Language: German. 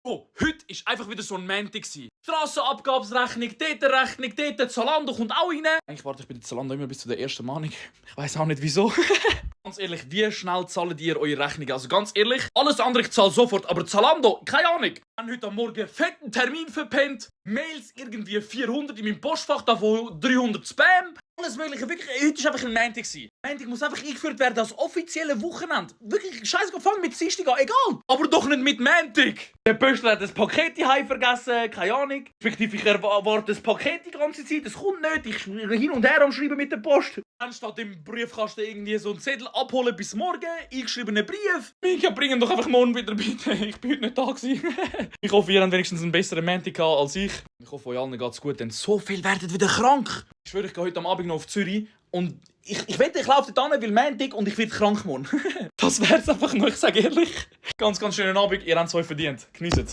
Oh, heute war einfach wieder so ein Montag. Strassenabgabsrechnung, dort Zalando kommt auch rein. Eigentlich warte ich bei der Zalando immer bis zu der ersten Mahnung. Ich weiß auch nicht wieso. Ganz ehrlich, wie schnell zahlt ihr eure Rechnung? Also ganz ehrlich, alles andere ich zahle sofort, aber Zalando, keine Ahnung. Ich habe heute am Morgen fetten Termin verpennt. Mails irgendwie 400 in meinem Postfach, davon 300 Spam. Alles mögliche, wirklich, heute war einfach ein Montag. Montag muss einfach eingeführt werden als offizielle Wochenende. Wirklich, scheiße, fang mit Dienstag an, egal. Aber doch nicht mit Montag. Der Pöstler hat das Paket daheim vergessen, keine Ahnung. Respektive ich erwarte das Paket die ganze Zeit, es kommt nicht. Ich bin hin und her am Schreiben mit der Post. Dann steht im Briefkasten irgendwie so ein Zettel, abholen bis morgen, eingeschriebener Brief. Mika, bring ihn doch einfach morgen wieder bitte. Ich bin heute nicht da gewesen. Ich hoffe, ihr habt wenigstens einen besseren Montag als ich. Ich hoffe, euch allen geht's gut, denn so viel werden wieder krank. Ich schwöre, ich gehe heute am Abend noch auf Zürich und ich wette, ich laufe dort hin, weil Montag und ich werde krank morgen. Das wär's einfach nur, ich sage ehrlich. Ganz schönen Abend, ihr habt es euch verdient. Genießt es.